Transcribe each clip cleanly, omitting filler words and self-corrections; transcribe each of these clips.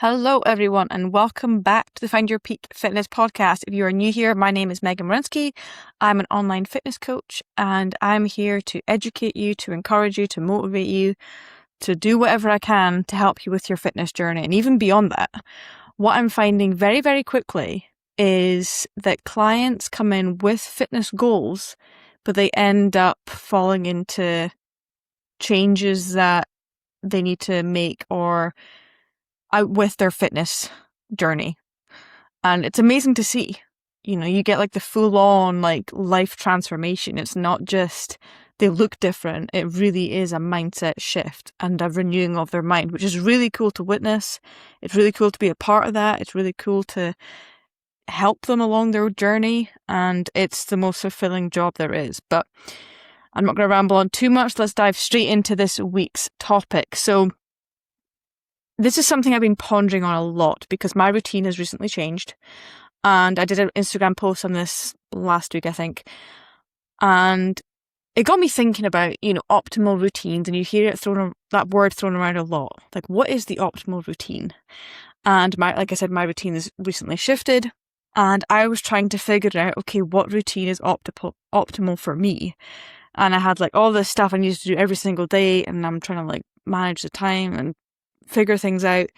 Hello, everyone, and welcome back to the Find Your Peak Fitness podcast. If you are new here, my name is Megan Marinsky. I'm an online fitness coach, and I'm here to educate you, to encourage you, to motivate you, to do whatever I can to help you with your fitness journey. And even beyond that, what I'm finding very, very quickly is that clients come in with fitness goals, but they end up falling into changes that they need to make or out with their fitness journey. And it's amazing to see. You get like the full on life transformation. It's not just they look different. It really is a mindset shift and a renewing of their mind, which is really cool to witness. It's really cool to be a part of that. It's really cool to help them along their journey. And it's the most fulfilling job there is. But I'm not going to ramble on too much. Let's dive straight into this week's topic. So this is something I've been pondering on a lot because my routine has recently changed. And I did an Instagram post on this last week, I think. And it got me thinking about, optimal routines. And you hear that word thrown around a lot. Like, what is the optimal routine? And like I said, my routine has recently shifted. And I was trying to figure out, okay, what routine is optimal for me? And I had all this stuff I needed to do every single day. And I'm trying to manage the time and figure things out.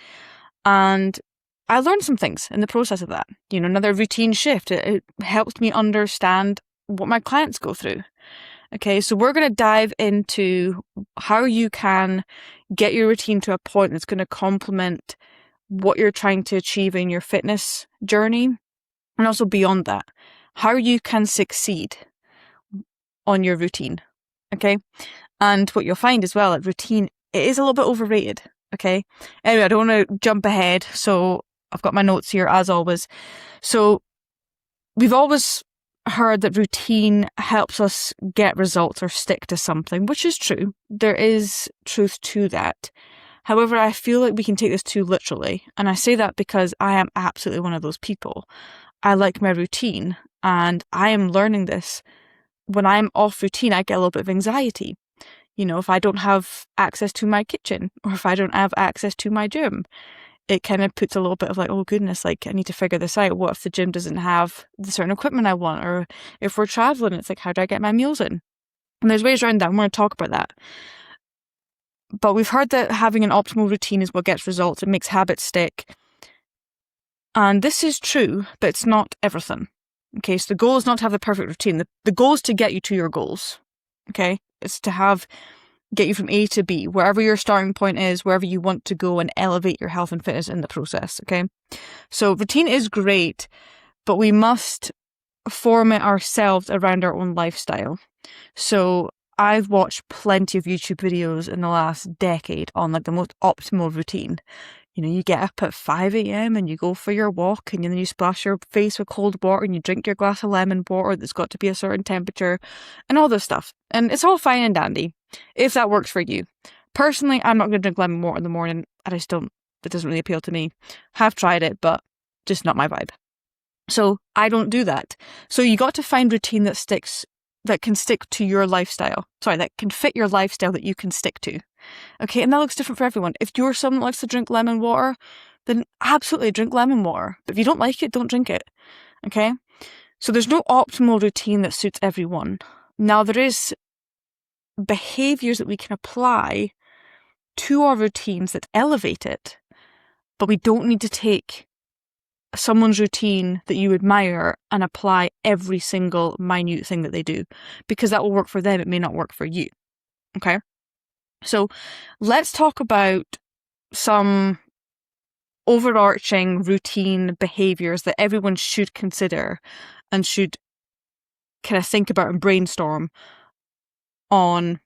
And I learned some things in the process of that. Another routine shift. It helps me understand what my clients go through. Okay, so we're going to dive into how you can get your routine to a point that's going to complement what you're trying to achieve in your fitness journey. And also beyond that, how you can succeed on your routine. Okay, and what you'll find as well, routine, it is a little bit overrated. Okay. Anyway, I don't want to jump ahead. So I've got my notes here as always. So we've always heard that routine helps us get results or stick to something, which is true. There is truth to that. However, I feel like we can take this too literally. And I say that because I am absolutely one of those people. I like my routine and I am learning this. When I'm off routine, I get a little bit of anxiety. If I don't have access to my kitchen or if I don't have access to my gym, it kind of puts a little bit of oh goodness, I need to figure this out. What if the gym doesn't have the certain equipment I want? Or if we're traveling, it's how do I get my meals in? And there's ways around that. I'm going to talk about that. But we've heard that having an optimal routine is what gets results. It makes habits stick. And this is true, but it's not everything. Okay, so the goal is not to have the perfect routine. The goal is to get you to your goals. Okay, it's to get you from A to B, wherever your starting point is, wherever you want to go, and elevate your health and fitness in the process. Okay, so routine is great, but we must form it ourselves around our own lifestyle. So I've watched plenty of YouTube videos in the last decade on the most optimal routine. You get up at 5 a.m. and you go for your walk and then you splash your face with cold water and you drink your glass of lemon water that's got to be a certain temperature and all this stuff. And it's all fine and dandy if that works for you. Personally, I'm not going to drink lemon water in the morning. It doesn't really appeal to me. Have tried it, but just not my vibe. So I don't do that. So you got to find routine that can stick to your lifestyle. That can fit your lifestyle that you can stick to. Okay, and that looks different for everyone. If you're someone that likes to drink lemon water, then absolutely drink lemon water. But if you don't like it, don't drink it. Okay? So there's no optimal routine that suits everyone. Now, there is behaviours that we can apply to our routines that elevate it, but we don't need to take someone's routine that you admire and apply every single minute thing that they do, because that will work for them. It may not work for you. Okay? So let's talk about some overarching routine behaviours that everyone should consider and should kind of think about and brainstorm on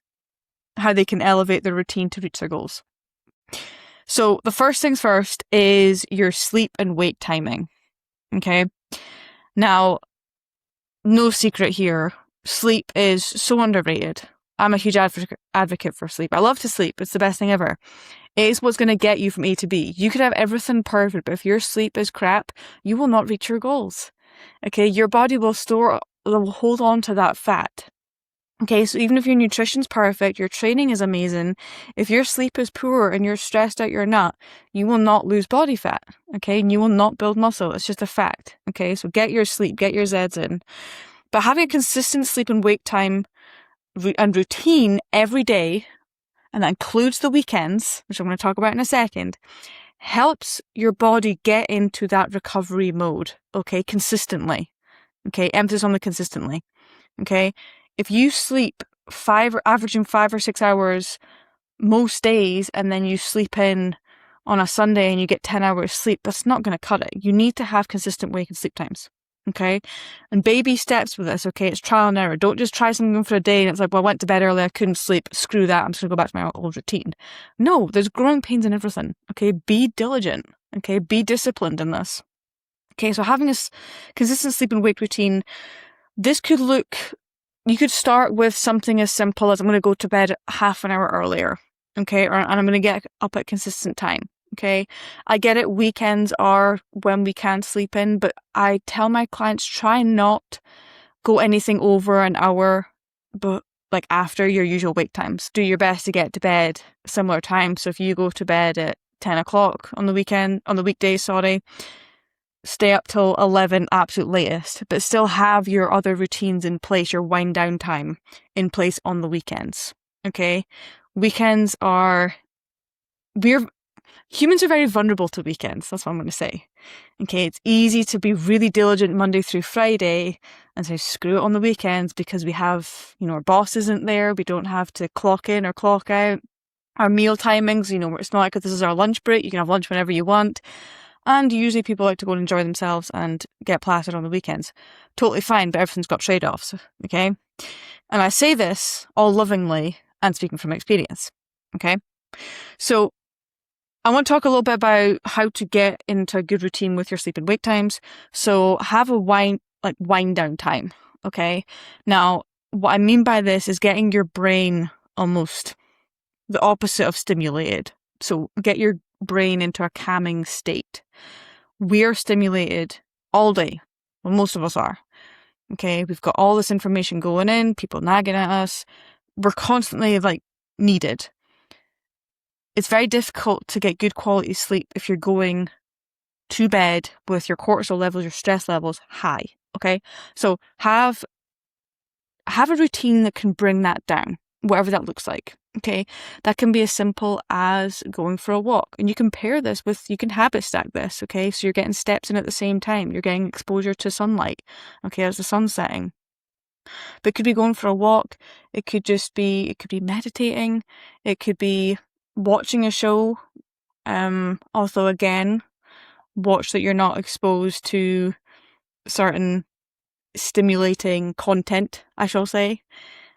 how they can elevate their routine to reach their goals. So the first things first is your sleep and wake timing. Okay. Now, no secret here. Sleep is so underrated. I'm a huge advocate for sleep. I love to sleep. It's the best thing ever. It is what's going to get you from A to B. You could have everything perfect, but if your sleep is crap, you will not reach your goals. Okay. Your body will hold on to that fat. Okay, so even if your nutrition's perfect, your training is amazing, if your sleep is poor and you're stressed out your nut, you will not lose body fat, okay? And you will not build muscle. It's just a fact, okay? So get your sleep, get your Zeds in. But having a consistent sleep and wake time and routine every day, and that includes the weekends, which I'm going to talk about in a second, helps your body get into that recovery mode, okay? Consistently, okay? Emphasis on the consistently, okay? If you sleep averaging 5 or 6 hours most days, and then you sleep in on a Sunday and you get 10 hours sleep, that's not going to cut it. You need to have consistent wake and sleep times. Okay. And baby steps with this. Okay. It's trial and error. Don't just try something for a day and it's like, well, I went to bed early, I couldn't sleep. Screw that. I'm just going to go back to my old routine. No, there's growing pains in everything. Okay. Be diligent. Okay. Be disciplined in this. Okay. So having a consistent sleep and wake routine, this could look, you could start with something as simple as I'm going to go to bed half an hour earlier, okay? And I'm going to get up at consistent time, okay? I get it, weekends are when we can't sleep in, but I tell my clients, try not go anything over an hour, but like after your usual wake times. Do your best to get to bed similar time. So if you go to bed at 10 o'clock on the weekdays, stay up till 11 absolute latest, but still have your other routines in place, your wind down time in place on the weekends. Okay. Weekends humans are very vulnerable to weekends. That's what I'm going to say. Okay. It's easy to be really diligent Monday through Friday and say screw it on the weekends because we have, our boss isn't there. We don't have to clock in or clock out. Our meal timings, it's not like this is our lunch break. You can have lunch whenever you want. And usually people like to go and enjoy themselves and get plastered on the weekends. Totally fine, but everything's got trade-offs, okay? And I say this all lovingly and speaking from experience, okay? So I want to talk a little bit about how to get into a good routine with your sleep and wake times. So have a wind down time, okay? Now, what I mean by this is getting your brain almost the opposite of stimulated. So get your brain into a calming state. We're stimulated all day. Well, most of us are. Okay, we've got all this information going in, people nagging at us. We're constantly needed. It's very difficult to get good quality sleep if you're going to bed with your cortisol levels, your stress levels high. Okay, so have a routine that can bring that down, whatever that looks like. Okay, that can be as simple as going for a walk. And you can pair this you can habit stack this, okay? So you're getting steps in at the same time. You're getting exposure to sunlight, okay, as the sun's setting. But it could be going for a walk. It could be meditating. It could be watching a show. Also, again, watch that you're not exposed to certain stimulating content, I shall say,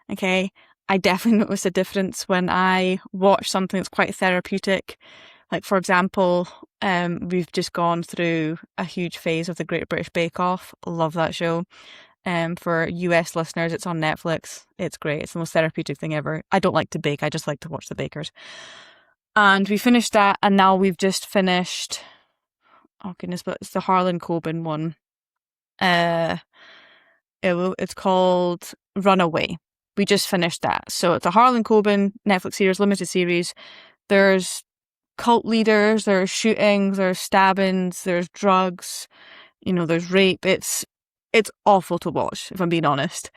okay? I definitely notice a difference when I watch something that's quite therapeutic. Like, for example, we've just gone through a huge phase of the Great British Bake Off. Love that show. For US listeners, it's on Netflix. It's great. It's the most therapeutic thing ever. I don't like to bake. I just like to watch the bakers. And we finished that, and now we've just finished, oh goodness, but it's the Harlan Coben one. It's called Runaway. We just finished that. So it's a Harlan Coben Netflix series, limited series. There's cult leaders, there's shootings, there's stabbings, there's drugs, there's rape. It's awful to watch, if I'm being honest.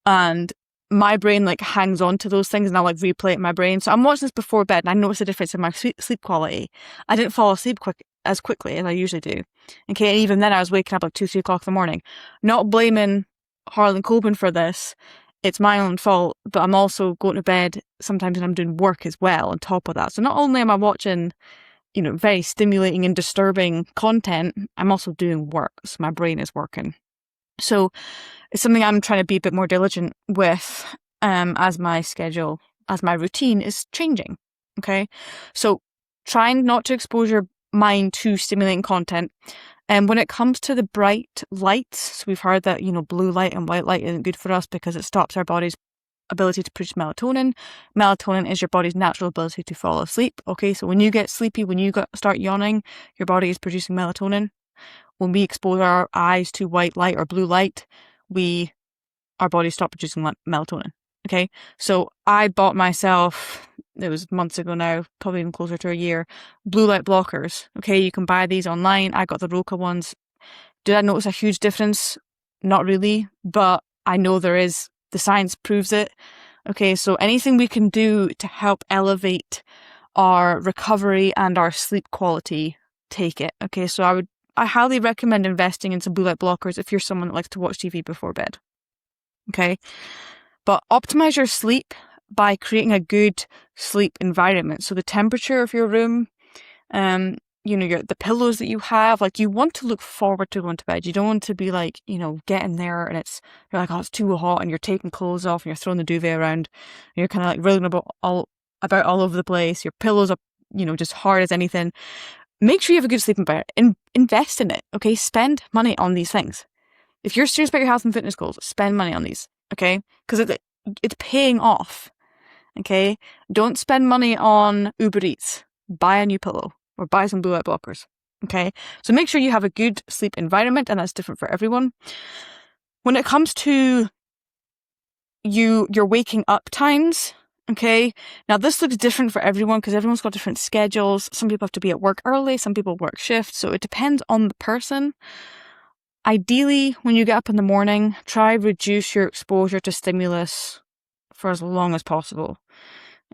And my brain hangs on to those things and I'll replay it in my brain. So I'm watching this before bed and I notice a difference in my sleep quality. I didn't fall asleep as quickly as I usually do. Okay, and even then I was waking up 2, 3 o'clock in the morning. Not blaming Harlan Coben for this. It's my own fault, but I'm also going to bed sometimes when I'm doing work as well on top of that. So not only am I watching, very stimulating and disturbing content, I'm also doing work. So my brain is working. So it's something I'm trying to be a bit more diligent with as my routine is changing. Okay. So trying not to expose your mind to stimulating content. And when it comes to the bright lights, so we've heard that, blue light and white light isn't good for us because it stops our body's ability to produce melatonin. Melatonin is your body's natural ability to fall asleep. Okay, so when you get sleepy, when you start yawning, your body is producing melatonin. When we expose our eyes to white light or blue light, our bodies stop producing melatonin. Okay. So I bought myself, it was months ago now, probably even closer to a year, blue light blockers. Okay. You can buy these online. I got the Roka ones. Did I notice a huge difference? Not really, but I know there is. The science proves it. Okay. So anything we can do to help elevate our recovery and our sleep quality, take it. Okay. So I highly recommend investing in some blue light blockers if you're someone that likes to watch TV before bed. Okay. But optimize your sleep by creating a good sleep environment. So the temperature of your room, the pillows that you have, like, you want to look forward to going to bed. You don't want to be like, getting there and you're like, oh, it's too hot, and you're taking clothes off and you're throwing the duvet around and you're kind of like rolling about all over the place. Your pillows are, just hard as anything. Make sure you have a good sleep environment. Invest in it. Okay. Spend money on these things. If you're serious about your health and fitness goals, spend money on these. Okay. Because it's paying off. Okay. Don't spend money on Uber Eats. Buy a new pillow or buy some blue light blockers. Okay. So make sure you have a good sleep environment, and that's different for everyone. When it comes to your waking up times, okay. Now this looks different for everyone because everyone's got different schedules. Some people have to be at work early. Some people work shifts. So it depends on the person. Ideally, when you get up in the morning, try reduce your exposure to stimulus for as long as possible.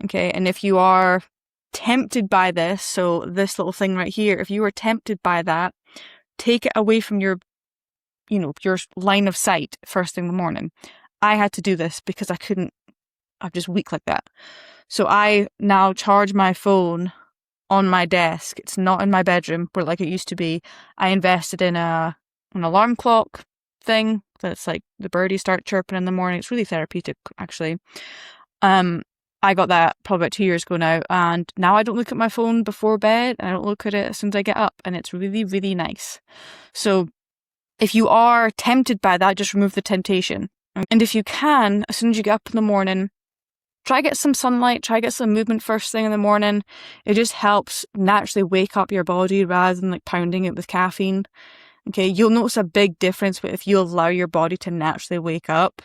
Okay. And if you are tempted by this, so this little thing right here, if you are tempted by that, take it away from your line of sight first thing in the morning. I had to do this because I'm just weak like that. So I now charge my phone on my desk. It's not in my bedroom where like it used to be. I invested in an alarm clock thing that's like the birdies start chirping in the morning. It's really therapeutic, actually. I got that probably about 2 years ago now, and now I don't look at my phone before bed, and I don't look at it as soon as I get up, and it's really, really nice. So if you are tempted by that, just remove the temptation. And if you can, as soon as you get up in the morning, try get some sunlight, try get some movement first thing in the morning. It just helps naturally wake up your body rather than like pounding it with caffeine. Okay, you'll notice a big difference if you allow your body to naturally wake up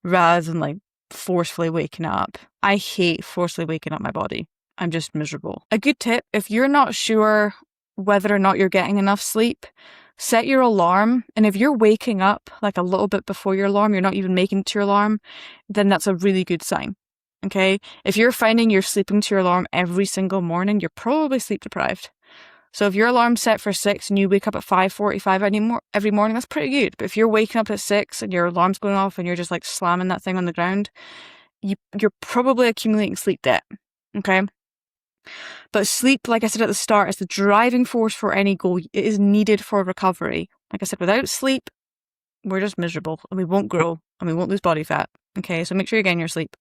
rather than like forcefully waking up. I hate forcefully waking up my body. I'm just miserable. A good tip, if you're not sure whether or not you're getting enough sleep, set your alarm. And if you're waking up like a little bit before your alarm, you're not even making it to your alarm, then that's a really good sign. Okay. If you're finding you're sleeping to your alarm every single morning, you're probably sleep deprived. So if your alarm's set for 6 and you wake up at 5:45 every morning, that's pretty good. But if you're waking up at 6 and your alarm's going off and you're just like slamming that thing on the ground, you're probably accumulating sleep debt. Okay. But sleep, like I said at the start, is the driving force for any goal. It is needed for recovery. Like I said, without sleep, we're just miserable and we won't grow and we won't lose body fat. Okay. So make sure you're getting your sleep.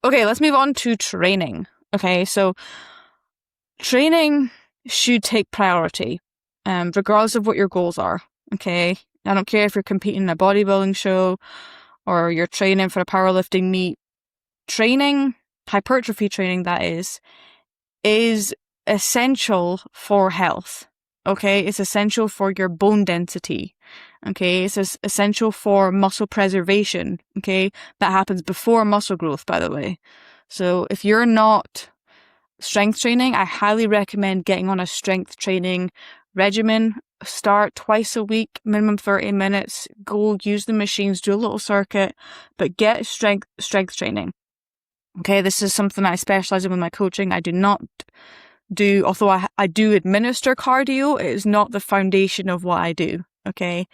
Okay. Let's move on to training. Okay. So training should take priority, regardless of what your goals are. Okay. I don't care if you're competing in a bodybuilding show or you're training for a powerlifting meet. Training, hypertrophy training, that is essential for health. Okay. It's essential for your bone density. Okay. It's essential for muscle preservation. Okay. That happens before muscle growth, by the way. So if you're not strength training, I highly recommend getting on a strength training regimen. Start twice a week, minimum 30 minutes. Go use the machines, do a little circuit, but get strength training. Okay, this is something I specialize in with my coaching. I do not do, although I do administer cardio, it is not the foundation of what I do. Okay,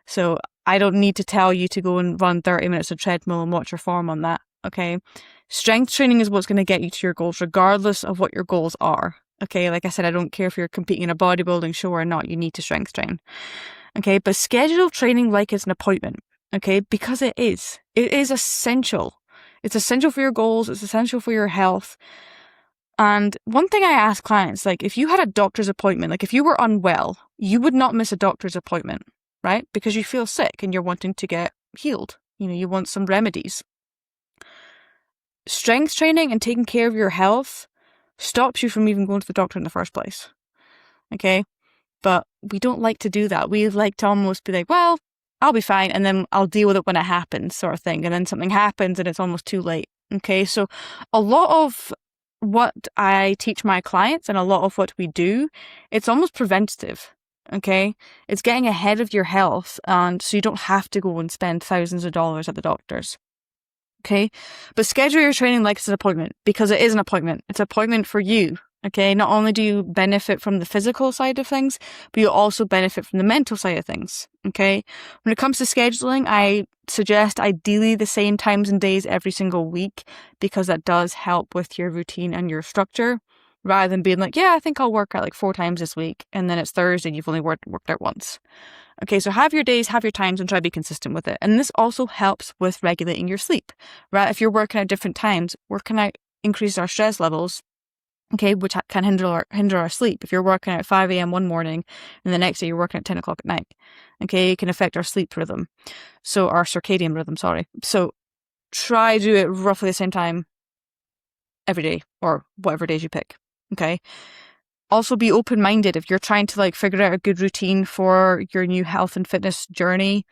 so I don't need to tell you to go and run 30 minutes of treadmill and watch your form on that. Okay, strength training is what's going to get you to your goals, regardless of what your goals are. Okay, like I said, I don't care if you're competing in a bodybuilding show or not, you need to strength train. Okay, but schedule training like it's an appointment. Okay, because it is essential. It's essential for your goals. It's essential for your health. And one thing I ask clients, like if you had a doctor's appointment, like if you were unwell, you would not miss a doctor's appointment, right? Because you feel sick and you're wanting to get healed. You want some remedies. Strength training and taking care of your health stops you from even going to the doctor in the first place. Okay? But we don't like to do that. We like to almost be like, well, I'll be fine, and then I'll deal with it when it happens, sort of thing. And then something happens and it's almost too late. Okay, so a lot of what I teach my clients and a lot of what we do, it's almost preventative. Okay, it's getting ahead of your health, and so you don't have to go and spend thousands of dollars at the doctor's. Okay, but schedule your training like it's an appointment, because it is an appointment. It's an appointment for you. Okay, not only do you benefit from the physical side of things, but you also benefit from the mental side of things. Okay, when it comes to scheduling, I suggest ideally the same times and days every single week, because that does help with your routine and your structure, rather than being like, yeah, I think I'll work out like 4 times this week, and then it's Thursday and you've only worked out once. Okay, so have your days, have your times, and try to be consistent with it. And this also helps with regulating your sleep, right? If you're working at different times, working out increases our stress levels, okay, which can hinder our sleep. If you're working at 5 a.m. one morning and the next day you're working at 10 o'clock at night, okay, it can affect our sleep rhythm. So our circadian rhythm, sorry. So try to do it roughly the same time every day, or whatever days you pick, okay? Also be open-minded. If you're trying to like figure out a good routine for your new health and fitness journey,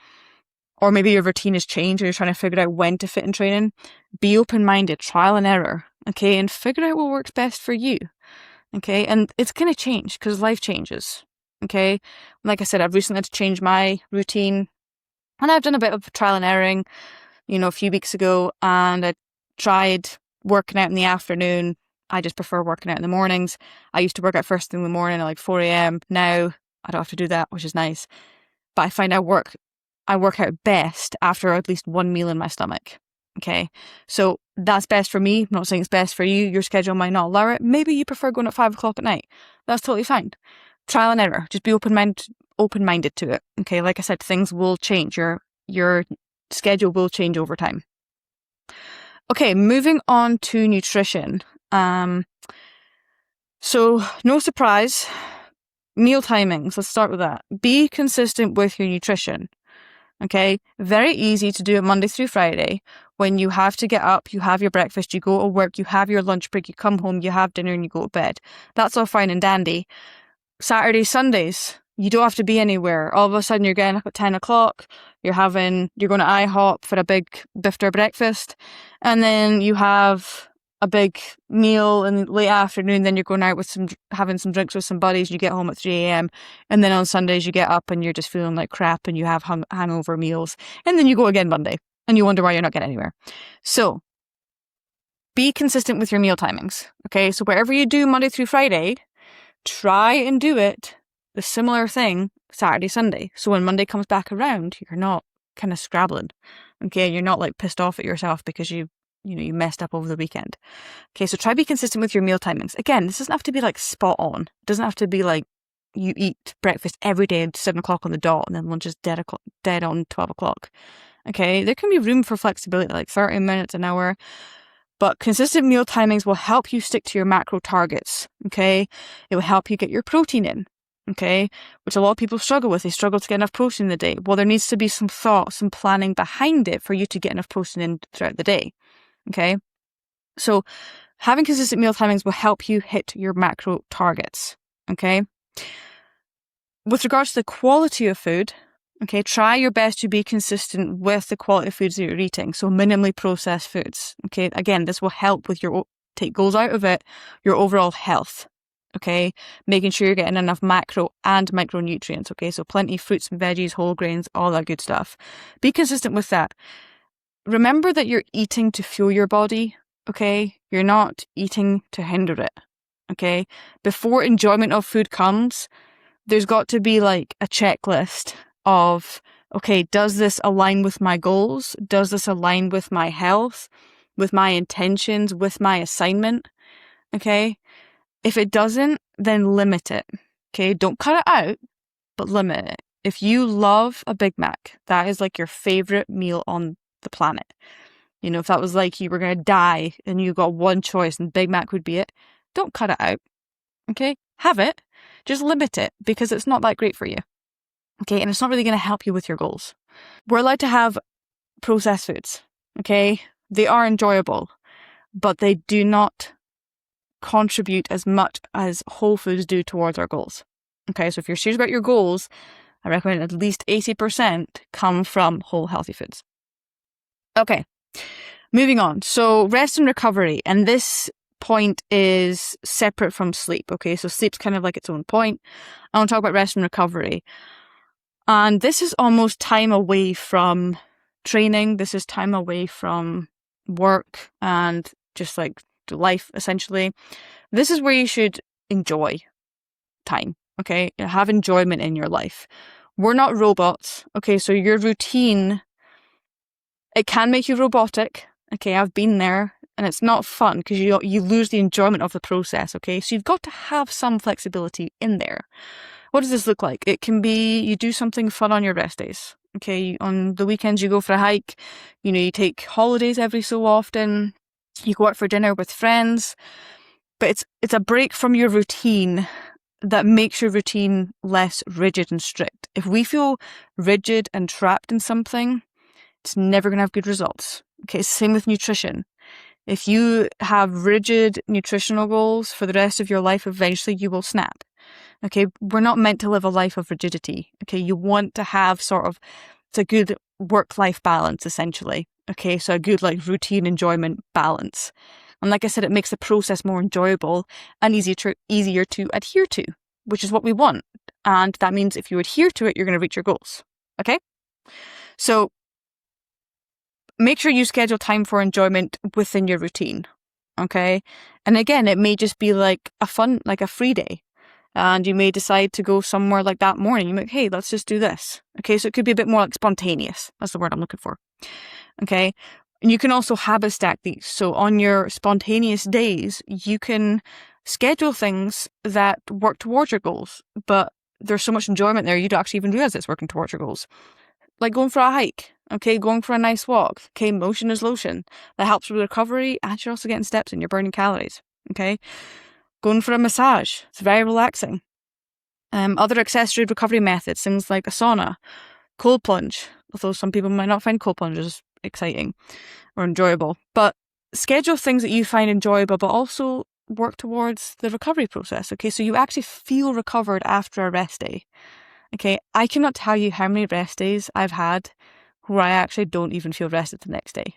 or maybe your routine has changed and you're trying to figure out when to fit in training, be open-minded, trial and error, okay? And figure out what works best for you, okay? And it's going to change because life changes, okay? Like I said, I've recently had to change my routine, and I've done a bit of trial and erroring, a few weeks ago, and I tried working out in the afternoon. I just prefer working out in the mornings. I used to work out first thing in the morning at like 4 a.m. Now I don't have to do that, which is nice. But I find I work out best after at least one meal in my stomach. Okay, so that's best for me. I'm not saying it's best for you. Your schedule might not allow it. Maybe you prefer going at 5 o'clock at night. That's totally fine. Trial and error. Just be open-minded to it. Okay, like I said, things will change. Your schedule will change over time. Okay, moving on to nutrition. So no surprise, meal timings. Let's start with that. Be consistent with your nutrition. Okay, very easy to do it Monday through Friday. When you have to get up, you have your breakfast, you go to work, you have your lunch break, you come home, you have dinner, and you go to bed. That's all fine and dandy. Saturdays, Sundays, you don't have to be anywhere. All of a sudden, you're getting up at 10 o'clock. You're going to IHOP for a big bifter breakfast, and then you have a big meal in the late afternoon. Then you're going out having some drinks with some buddies. You get home at 3 a.m. and then on Sundays you get up and you're just feeling like crap and you have hangover meals, and then you go again Monday and you wonder why you're not getting anywhere. So be consistent with your meal timings. Okay, so wherever you do Monday through Friday, try and do it the similar thing Saturday, Sunday. So when Monday comes back around, you're not kind of scrabbling. Okay, you're not like pissed off at yourself because you messed up over the weekend. Okay, so try be consistent with your meal timings. Again, this doesn't have to be like spot on. It doesn't have to be like you eat breakfast every day at 7 o'clock on the dot and then lunch is dead on 12 o'clock. Okay, there can be room for flexibility, like 30 minutes, an hour. But consistent meal timings will help you stick to your macro targets. Okay, it will help you get your protein in. Okay, which a lot of people struggle with. They struggle to get enough protein in the day. Well, there needs to be some thought, some planning behind it for you to get enough protein in throughout the day. Okay, so having consistent meal timings will help you hit your macro targets. Okay, with regards to the quality of food, okay, try your best to be consistent with the quality of foods that you're eating. So minimally processed foods. Okay, again, this will help with take goals out of it, your overall health. Okay, making sure you're getting enough macro and micronutrients. Okay, so plenty of fruits and veggies, whole grains, all that good stuff. Be consistent with that. Remember that you're eating to fuel your body, okay? You're not eating to hinder it, okay? Before enjoyment of food comes, there's got to be like a checklist of, okay, does this align with my goals? Does this align with my health, with my intentions, with my assignment, okay? If it doesn't, then limit it, okay? Don't cut it out, but limit it. If you love a Big Mac, that is like your favorite meal on the planet. If that was like you were going to die and you got one choice and Big Mac would be it, don't cut it out. Okay? Have it. Just limit it because it's not that great for you. Okay? And it's not really going to help you with your goals. We're allowed to have processed foods. Okay? They are enjoyable, but they do not contribute as much as whole foods do towards our goals. Okay? So if you're serious about your goals, I recommend at least 80% come from whole healthy foods. Okay, moving on. So rest and recovery, and this point is separate from sleep. Okay, so sleep's kind of like its own point. I want to talk about rest and recovery. And this is almost time away from training. This is time away from work and just like life, essentially. This is where you should enjoy time, okay? Have enjoyment in your life. We're not robots, okay? So your routine, it can make you robotic, okay? I've been there, and it's not fun because you lose the enjoyment of the process, okay? So you've got to have some flexibility in there. What does this look like? It can be you do something fun on your rest days, okay? On the weekends you go for a hike, you take holidays every so often, you go out for dinner with friends, but it's a break from your routine that makes your routine less rigid and strict. If we feel rigid and trapped in something, it's never going to have good results, okay? Same with nutrition. If you have rigid nutritional goals for the rest of your life, eventually you will snap. Okay, we're not meant to live a life of rigidity. Okay, you want to have it's a good work-life balance, essentially. Okay, so a good routine enjoyment balance. And like I said, it makes the process more enjoyable and easier to adhere to, which is what we want. And that means if you adhere to it, you're going to reach your goals. Okay, so make sure you schedule time for enjoyment within your routine. Okay, and again, it may just be like a free day. And you may decide to go somewhere like that morning. You might, hey, let's just do this. Okay, so it could be a bit more like spontaneous. That's the word I'm looking for. Okay, and you can also habit stack these. So on your spontaneous days, you can schedule things that work towards your goals, but there's so much enjoyment there, you don't actually even realize it's working towards your goals. Like going for a hike, okay, going for a nice walk. Okay, motion is lotion. That helps with recovery, and you're also getting steps in, you're burning calories. Okay. Going for a massage, it's very relaxing. Other accessory recovery methods, things like a sauna, cold plunge, although some people might not find cold plunges exciting or enjoyable. But schedule things that you find enjoyable, but also work towards the recovery process, okay? So you actually feel recovered after a rest day, okay? I cannot tell you how many rest days I've had where I actually don't even feel rested the next day.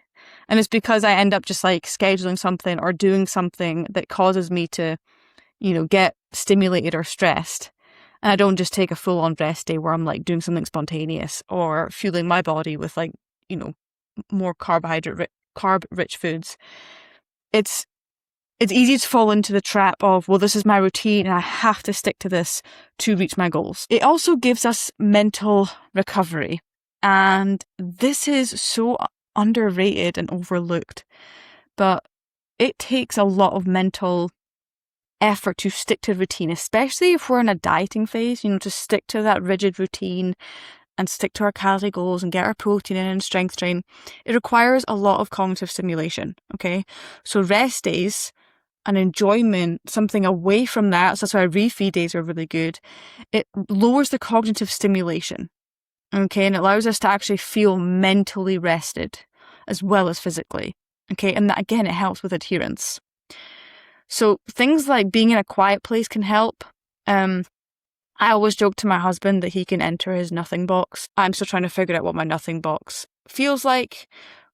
And it's because I end up just scheduling something or doing something that causes me to get stimulated or stressed. And I don't just take a full-on rest day where I'm doing something spontaneous or fueling my body with more carb-rich foods. It's easy to fall into the trap of, well, this is my routine and I have to stick to this to reach my goals. It also gives us mental recovery. And this is so underrated and overlooked. But it takes a lot of mental effort to stick to routine, especially if we're in a dieting phase, to stick to that rigid routine and stick to our calorie goals and get our protein in and strength train. It requires a lot of cognitive stimulation, okay? So rest days and enjoyment, something away from that, so that's why refeed days are really good. It lowers the cognitive stimulation, okay? And it allows us to actually feel mentally rested as well as physically, okay? And that, again, it helps with adherence. So things like being in a quiet place can help. I always joke to my husband that he can enter his nothing box. I'm still trying to figure out what my nothing box feels like,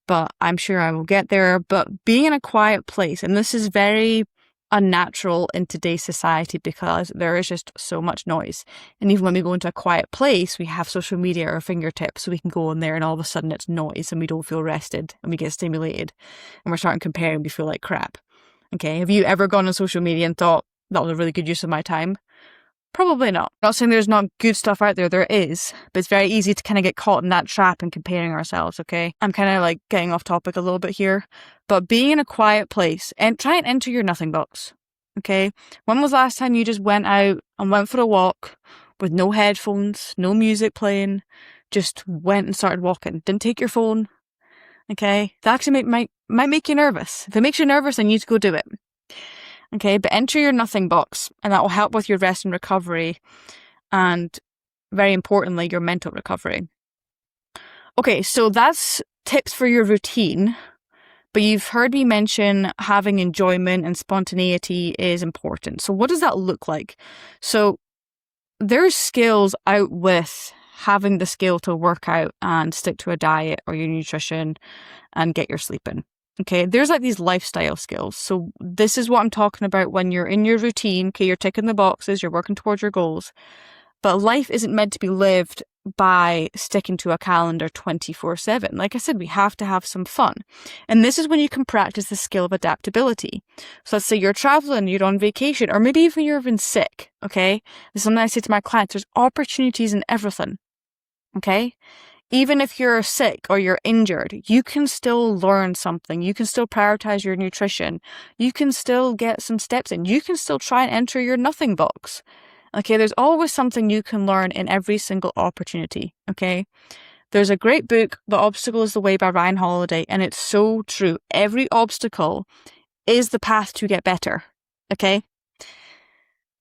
but I'm sure I will get there. But being in a quiet place, and this is very unnatural in today's society because there is just so much noise. And even when we go into a quiet place, we have social media at our fingertips, so we can go in there and all of a sudden it's noise and we don't feel rested and we get stimulated and we're starting comparing, we feel like crap. Okay, have you ever gone on social media and thought, that was a really good use of my time? Probably not. Not saying there's not good stuff out there, there is, but it's very easy to kind of get caught in that trap and comparing ourselves, okay? I'm kind of getting off topic a little bit here, but being in a quiet place and try and enter your nothing box, okay? When was the last time you just went out and went for a walk with no headphones, no music playing, just went and started walking, didn't take your phone, okay? That actually might make you nervous. If it makes you nervous, then you need to go do it. Okay, but enter your nothing box, and that will help with your rest and recovery, and very importantly, your mental recovery. Okay, so that's tips for your routine, but you've heard me mention having enjoyment and spontaneity is important. So what does that look like? So there's skills out with having the skill to work out and stick to a diet or your nutrition and get your sleep in. Okay, there's like these lifestyle skills. So this is what I'm talking about when you're in your routine. Okay, you're ticking the boxes, you're working towards your goals. But life isn't meant to be lived by sticking to a calendar 24/7. Like I said, we have to have some fun. And this is when you can practice the skill of adaptability. So let's say you're traveling, you're on vacation, or maybe even you're even sick. Okay, this is something I say to my clients. There's opportunities in everything. Okay, even if you're sick or you're injured, you can still learn something. You can still prioritize your nutrition. You can still get some steps in. You can still try and enter your nothing box. Okay, there's always something you can learn in every single opportunity. Okay, there's a great book, The Obstacle is the Way by Ryan Holiday, and it's so true. Every obstacle is the path to get better. Okay,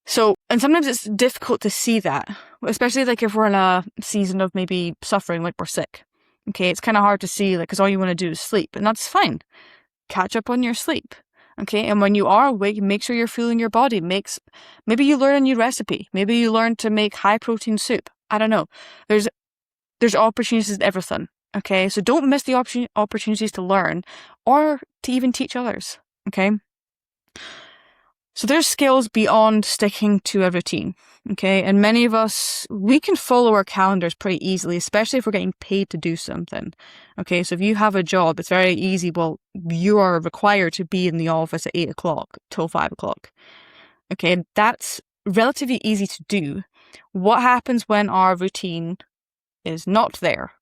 so, and sometimes it's difficult to see that, especially like if we're in a season of maybe suffering, like we're sick. Okay, it's kind of hard to see, like, because all you want to do is sleep, and that's fine. Catch up on your sleep. Okay, and when you are awake, make sure you're fueling your body. Maybe you learn a new recipe. Maybe you learn to make high protein soup. I don't know. There's opportunities in everything. Okay, so don't miss the opportunities to learn or to even teach others. Okay. So there's skills beyond sticking to a routine, okay? And many of us, we can follow our calendars pretty easily, especially if we're getting paid to do something, okay? So if you have a job, it's very easy. Well, you are required to be in the office at 8 o'clock till 5 o'clock, okay? That's relatively easy to do. What happens when our routine is not there?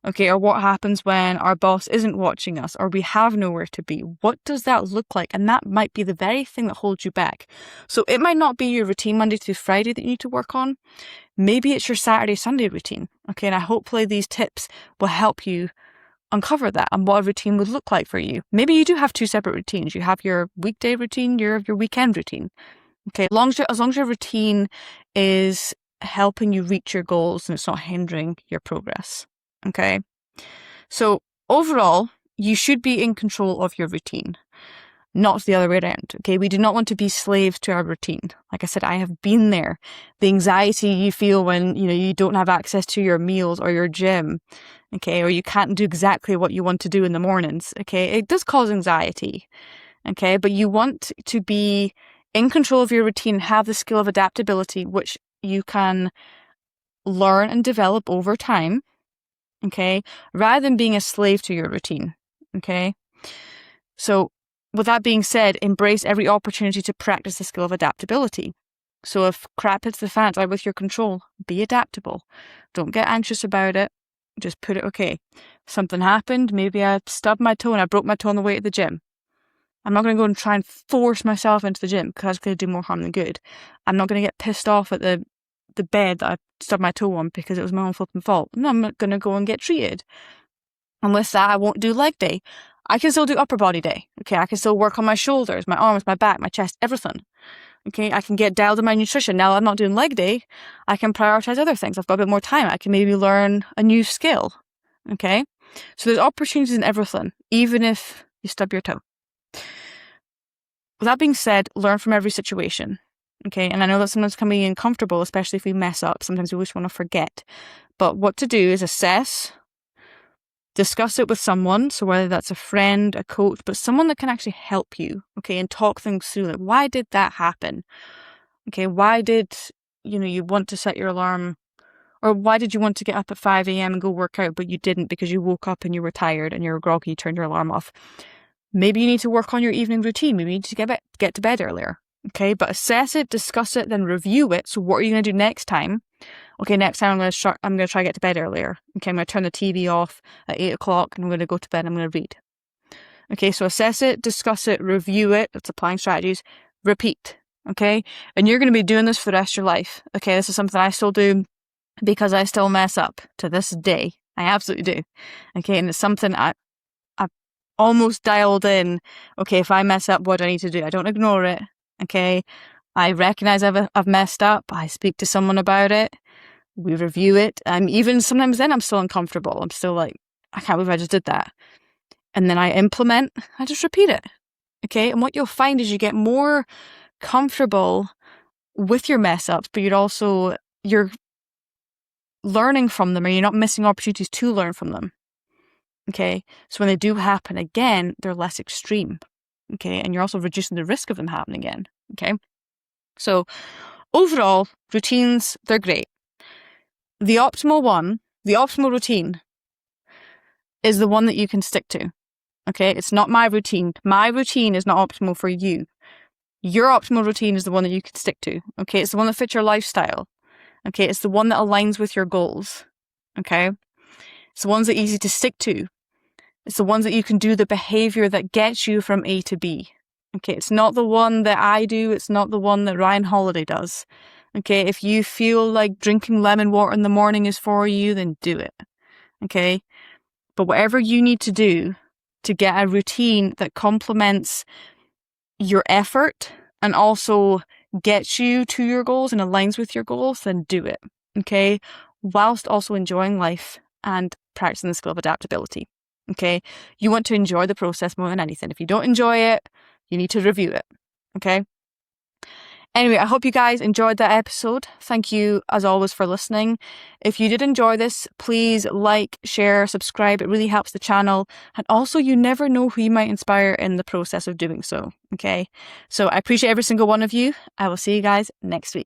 Okay, or what happens when our boss isn't watching us or we have nowhere to be? What does that look like? And that might be the very thing that holds you back. So it might not be your routine Monday through Friday that you need to work on. Maybe it's your Saturday, Sunday routine. Okay, and hopefully these tips will help you uncover that and what a routine would look like for you. Maybe you do have two separate routines. You have your weekday routine, your weekend routine. Okay, as long as your routine is helping you reach your goals and it's not hindering your progress. Okay, so overall, you should be in control of your routine, not the other way around. Okay, we do not want to be slaves to our routine. Like I said, I have been there. The anxiety you feel when you don't have access to your meals or your gym, okay, or you can't do exactly what you want to do in the mornings. Okay, it does cause anxiety. Okay, but you want to be in control of your routine, have the skill of adaptability, which you can learn and develop over time. Okay, rather than being a slave to your routine. Okay, so with that being said, embrace every opportunity to practice the skill of adaptability. So if crap hits the fan out with your control, be adaptable. Don't get anxious about it. Just put it, okay, something happened. Maybe I stubbed my toe and I broke my toe on the way to the gym. I'm not going to go and try and force myself into the gym because that's going to do more harm than good. I'm not going to get pissed off at the bed that I stubbed my toe on because it was my own flipping fault. No, I'm not going to go and get treated. And with that, I won't do leg day. I can still do upper body day. Okay, I can still work on my shoulders, my arms, my back, my chest, everything. Okay, I can get dialed in my nutrition. Now I'm not doing leg day. I can prioritize other things. I've got a bit more time. I can maybe learn a new skill. Okay, so there's opportunities in everything, even if you stub your toe. With that being said, learn from every situation. Okay, and I know that sometimes can be uncomfortable, especially if we mess up. Sometimes we just want to forget. But what to do is assess, discuss it with someone. So whether that's a friend, a coach, but someone that can actually help you, okay, and talk things through. Like, why did that happen? Okay, why did, you want to set your alarm? Or why did you want to get up at 5 a.m. and go work out, but you didn't because you woke up and you were tired and you were groggy, you turned your alarm off? Maybe you need to work on your evening routine. Maybe you need to get to bed earlier. Okay, but assess it, discuss it, then review it. So what are you going to do next time? Okay, next time I'm going to try to get to bed earlier. Okay, I'm going to turn the TV off at 8 o'clock and I'm going to go to bed and I'm going to read. Okay, so assess it, discuss it, review it. That's applying strategies. Repeat. Okay, and you're going to be doing this for the rest of your life. Okay, this is something I still do because I still mess up to this day. I absolutely do. Okay, and it's something I've almost dialed in. Okay, if I mess up, what do I need to do? I don't ignore it. Okay, I recognize I've messed up. I speak to someone about it. We review it. Even sometimes then I'm still uncomfortable. I'm still like, I can't believe I just did that. And then I implement, I just repeat it. Okay, and what you'll find is you get more comfortable with your mess ups, but you're learning from them, or you're not missing opportunities to learn from them. Okay, so when they do happen again, they're less extreme. Okay, and you're also reducing the risk of them happening again. Okay, so overall, routines, they're great. The optimal routine is the one that you can stick to. Okay, it's not my routine. My routine is not optimal for you. Your optimal routine is the one that you can stick to. Okay, it's the one that fits your lifestyle. Okay, it's the one that aligns with your goals. Okay, it's the ones that are easy to stick to. It's the ones that you can do the behavior that gets you from A to B. Okay, it's not the one that I do. It's not the one that Ryan Holiday does. Okay, if you feel like drinking lemon water in the morning is for you, then do it. Okay, but whatever you need to do to get a routine that complements your effort and also gets you to your goals and aligns with your goals, then do it. Okay, whilst also enjoying life and practicing the skill of adaptability. Okay, you want to enjoy the process more than anything. If you don't enjoy it, you need to review it. Okay. Anyway, I hope you guys enjoyed that episode. Thank you, as always, for listening. If you did enjoy this, please like, share, subscribe. It really helps the channel. And also, you never know who you might inspire in the process of doing so. Okay. So I appreciate every single one of you. I will see you guys next week.